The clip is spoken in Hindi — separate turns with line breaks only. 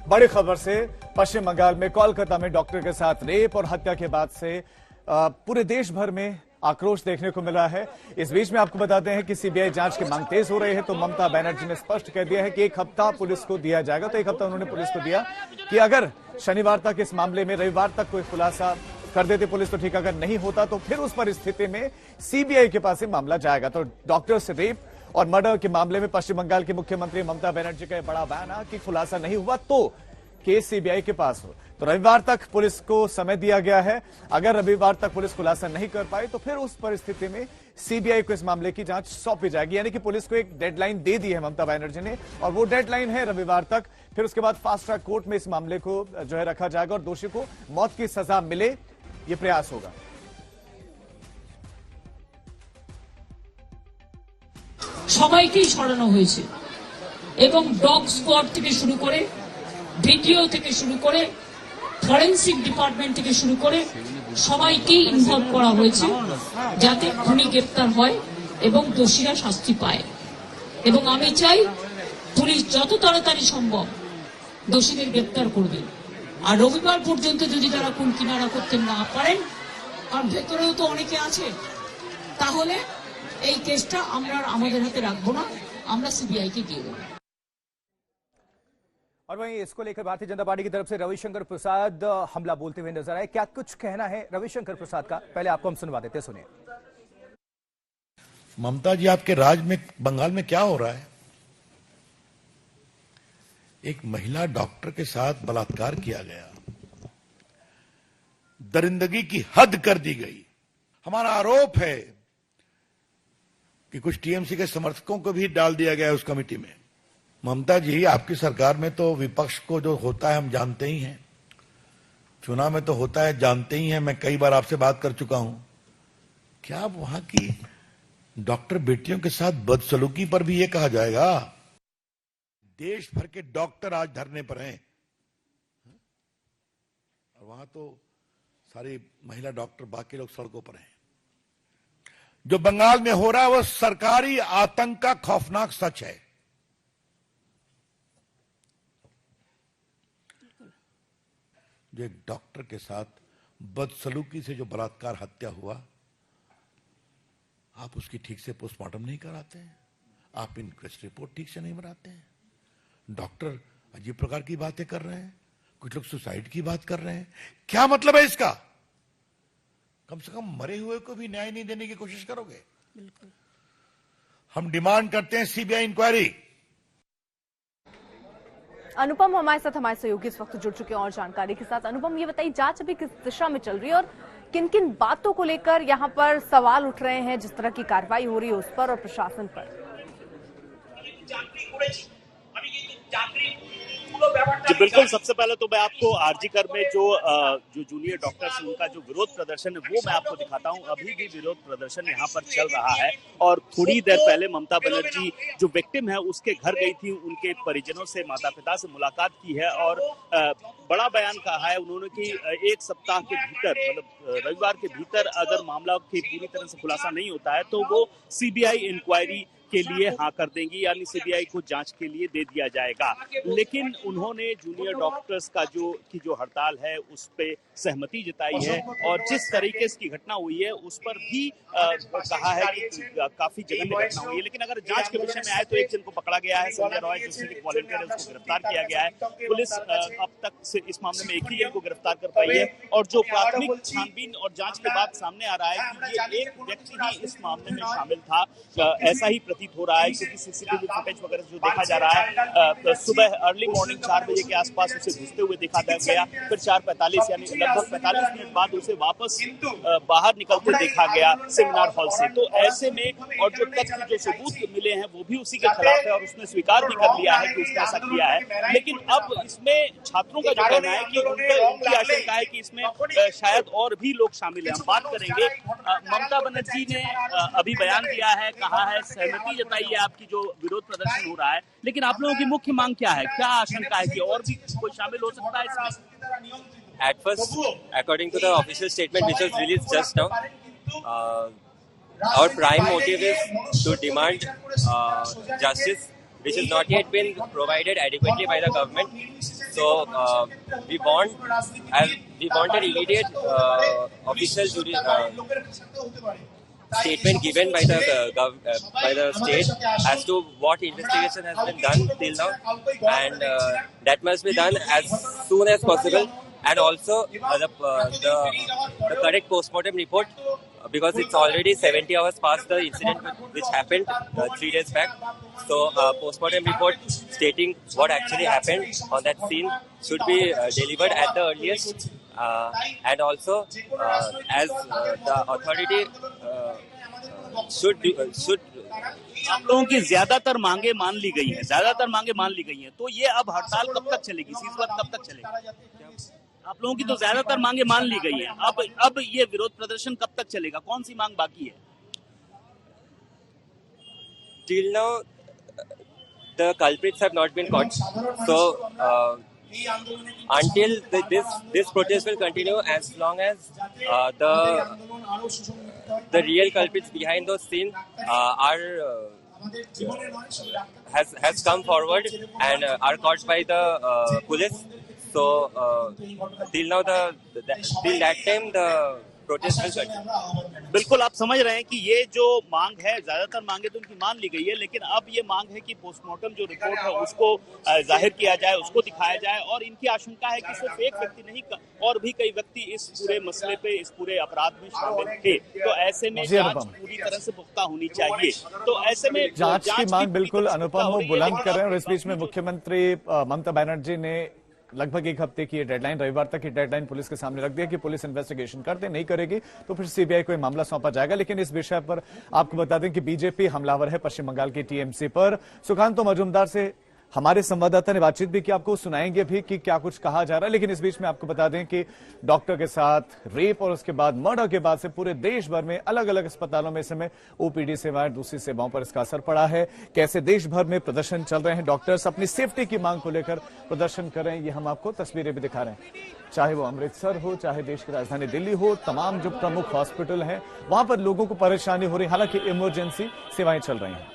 बड़ी खबर से पश्चिम बंगाल में कोलकाता में डॉक्टर के साथ रेप और हत्या के बाद से पूरे देश भर में आक्रोश देखने को मिला है। इस बीच में आपको बताते हैं कि सीबीआई जांच की मांग तेज हो रही है, तो ममता बनर्जी ने स्पष्ट कह दिया है कि 1 हफ्ता पुलिस को दिया जाएगा। तो 1 हफ्ता उन्होंने पुलिस को दिया कि अगर शनिवार तक इस मामले में, रविवार तक कोई खुलासा कर देते पुलिस तो ठीक, अगर नहीं होता तो फिर उस परिस्थिति में सीबीआई के पास मामला जाएगा। तो डॉक्टर से रेप और मर्डर के मामले में पश्चिम बंगाल की मुख्यमंत्री ममता बनर्जी का बड़ा बयान है कि खुलासा नहीं हुआ तो केस सीबीआई के पास हो। तो रविवार तक पुलिस को समय दिया गया है। अगर रविवार तक पुलिस खुलासा नहीं कर पाई तो फिर उस परिस्थिति में सीबीआई को इस मामले की जांच सौंपी जाएगी। यानी कि पुलिस को एक डेडलाइन दे दी है ममता बनर्जी ने, और वो डेडलाइन है रविवार तक। फिर उसके बाद फास्ट ट्रैक कोर्ट में इस मामले को जो है रखा जाएगा और दोषी को मौत की सजा मिले, ये प्रयास होगा।
সবাইকেই সরানো হয়েছে এবং ডগ স্কোয়াড থেকে শুরু করে ভিডিও থেকে শুরু করে ফরেনসিক ডিপার্টমেন্ট থেকে শুরু করে সবাইকেই ইনভলভ করা হয়েছে যাতে খুনি গ্রেফতার হয় এবং দোষীরা শাস্তি পায়। এবং আমি চাই পুলিশ যত তাড়াতাড়ি সম্ভব দোষীদের গ্রেফতার করবে। আর রবিবার পর্যন্ত যদি তারা খুন কিনারা করতে না পারেন, কারণ ভেতরেও তো অনেকে আছে, তাহলে এই কেসটা আমরা আমাদের হাতে রাখবো না, আমরা सीबीआई के দিয়ে দেব।
और वहीं इसको लेकर भारतीय जनता पार्टी की तरफ से रविशंकर प्रसाद हमला बोलते हुए नजर आए। क्या कुछ कहना है रविशंकर प्रसाद का, पहले आपको हम सुनवा देते, सुनिए।
ममता जी, आपके राज में बंगाल में क्या हो रहा है? एक महिला डॉक्टर के साथ बलात्कार किया गया, दरिंदगी की हद कर दी गई। हमारा आरोप है कि कुछ टीएमसी के समर्थकों को भी डाल दिया गया है उस कमेटी में। ममता जी, आपकी सरकार में तो विपक्ष को जो होता है हम जानते ही हैं, चुनाव में तो होता है जानते ही हैं। मैं कई बार आपसे बात कर चुका हूं। क्या अब वहां की डॉक्टर बेटियों के साथ बदसलूकी पर भी ये कहा जाएगा? देश भर के डॉक्टर आज धरने पर हैं और वहां तो सारी महिला डॉक्टर, बाकी लोग सड़कों पर हैं। जो बंगाल में हो रहा है वो सरकारी आतंक का खौफनाक सच है। जो एक डॉक्टर के साथ बदसलूकी से जो बलात्कार हत्या हुआ, आप उसकी ठीक से पोस्टमार्टम नहीं कराते हैं, आप इनक्वेस्ट रिपोर्ट ठीक से नहीं बनाते हैं। डॉक्टर अजीब प्रकार की बातें कर रहे हैं, कुछ लोग सुसाइड की बात कर रहे हैं। क्या मतलब है इसका? कम से कम मरे हुए को भी न्याय नहीं देने की कोशिश करोगे? बिल्कुल। हम डिमांड करते हैं सीबीआई इंक्वायरी।
अनुपम हमारे साथ, हमारे सहयोगी इस वक्त जुड़ चुके हैं और जानकारी के साथ। अनुपम, ये बताइए जांच अभी किस दिशा में चल रही है और किन किन बातों को लेकर यहाँ पर सवाल उठ रहे हैं, जिस तरह की कार्रवाई हो रही है उस पर और प्रशासन पर?
जी बिल्कुल, सबसे पहले तो मैं आपको आरजीकर में जो जूनियर डॉक्टर्स उनका जो विरोध प्रदर्शन है वो मैं आपको दिखाता हूं। अभी भी विरोध प्रदर्शन यहां पर चल रहा है और थोड़ी देर पहले ममता बनर्जी जो विक्टिम है उसके घर गई थी, उनके परिजनों से, माता पिता से मुलाकात की है और बड़ा बयान कहा है उन्होंने कि 1 सप्ताह के भीतर, मतलब रविवार के भीतर अगर मामला की पूरी तरह से खुलासा नहीं होता है तो वो सीबीआई इंक्वायरी के लिए हाँ कर देंगी, यानी सीबीआई को जांच के लिए दे दिया जाएगा। लेकिन उन्होंने जूनियर डॉक्टर्स का जो हड़ताल है उस पे सहमति जताई है और जिस तरीके से की घटना हुई है उस पर भी कहा है कि काफी जघन्य घटना हुई है। लेकिन अगर जांच के विषय में आए तो एक जन को पकड़ा गया है, संजय रॉय जो सिविक वॉलंटियर है उसको गिरफ्तार किया गया है। पुलिस अब तक से इस मामले में एक ही जन को गिरफ्तार कर पाई है और जो प्राथमिक छानबीन और जांच के बाद सामने आ रहा है कि ये एक व्यक्ति ही इस मामले में शामिल था, ऐसा ही प्रतीत हो रहा है क्योंकि सीसीटीवी फुटेज वगैरह जो देखा जा रहा है, सुबह अर्ली मॉर्निंग 4 बजे के आसपास उसे घुसते हुए देखा गया, फिर 4:45 यानी लगभग 45 मिनट बाद उसे वापस बाहर निकलते देखा गया सेमिनार हॉल से। तो ऐसे में और जो तथ्य, जो सबूत मिले हैं वो भी उसी के खिलाफ है और उसने स्वीकार भी कर लिया है कि उसने ऐसा किया है। लेकिन अब इसमें छात्रों का जो कहना है कि उनकी आशंका है कि इसमें शायद और भी लोग शामिल हैं। हम बात करेंगे, ममता बनर्जी ने अभी बयान दिया है, कहा है, सहमति जताई है आपकी जो विरोध प्रदर्शन हो रहा है, लेकिन आप लोगों की मुख्य मांग क्या है, क्या आशंका है कि और भी कोई शामिल हो सकता है इसमें?
At first, according to the official statement which was released just now, our prime motive is to demand justice which has not yet been provided adequately by the government. So we want an immediate official statement given by the state as to what investigation has been done till now, and that must be done as soon as possible. And also the correct postmortem report, because it's already 70 hours past the incident which happened 3 days back. So postmortem report stating what actually happened on that scene should be delivered at the earliest. And also as the authority should
आप लोगों की ज्यादातर मांगे मान ली गई हैं, तो ये अब हड़ताल कब तक चलेगी, सीजफायर कब तक चलेगा? आप लोगों की तो ज्यादातर मांगे मान ली गई हैं, अब ये विरोध प्रदर्शन कब तक चलेगा? कौन सी मांग बाकी है?
till now the culprits have not been caught, so until this protest will continue as long as the real culprits behind those scenes has come forward and are caught by the police. So till now till that time the protest will continue.
बिल्कुल आप समझ रहे हैं कि ये जो मांग है, ज्यादातर मांगे तो उनकी मान ली गई है, लेकिन अब ये मांग है कि पोस्टमार्टम जो रिपोर्ट है उसको जाहिर किया जाए, उसको दिखाया जाए। और इनकी आशंका है कि सिर्फ एक व्यक्ति नहीं और भी कई व्यक्ति इस पूरे मसले पे, इस पूरे अपराध में शामिल थे। तो ऐसे में जांच पूरी तरह से पुख्ता होनी चाहिए। तो ऐसे में
जांच की मांग बिल्कुल अनुपम वो बुलंद कर रहे हैं। और इस बीच में मुख्यमंत्री ममता बनर्जी ने लगभग एक हफ्ते की डेडलाइन, रविवार तक की डेडलाइन पुलिस के सामने रख दिया कि पुलिस इन्वेस्टिगेशन करते नहीं करेगी तो फिर सीबीआई को मामला सौंपा जाएगा। लेकिन इस विषय पर आपको बता दें कि बीजेपी हमलावर है पश्चिम बंगाल की टीएमसी पर। सुकांतो मजूमदार से हमारे संवाददाता ने बातचीत भी की, आपको सुनाएंगे भी कि क्या कुछ कहा जा रहा है। लेकिन इस बीच में आपको बता दें कि डॉक्टर के साथ रेप और उसके बाद मर्डर के बाद से पूरे देश भर में अलग अलग अस्पतालों में इस समय ओपीडी सेवाएं, दूसरी सेवाओं पर इसका असर पड़ा है। कैसे देश भर में प्रदर्शन चल रहे हैं, डॉक्टर्स अपनी सेफ्टी की मांग को लेकर प्रदर्शन कर रहे हैं, ये हम आपको तस्वीरें भी दिखा रहे हैं। चाहे वो अमृतसर हो, चाहे देश की राजधानी दिल्ली हो, तमाम जो प्रमुख हॉस्पिटल हैं वहां पर लोगों को परेशानी हो रही, हालांकि इमरजेंसी सेवाएं चल रही हैं।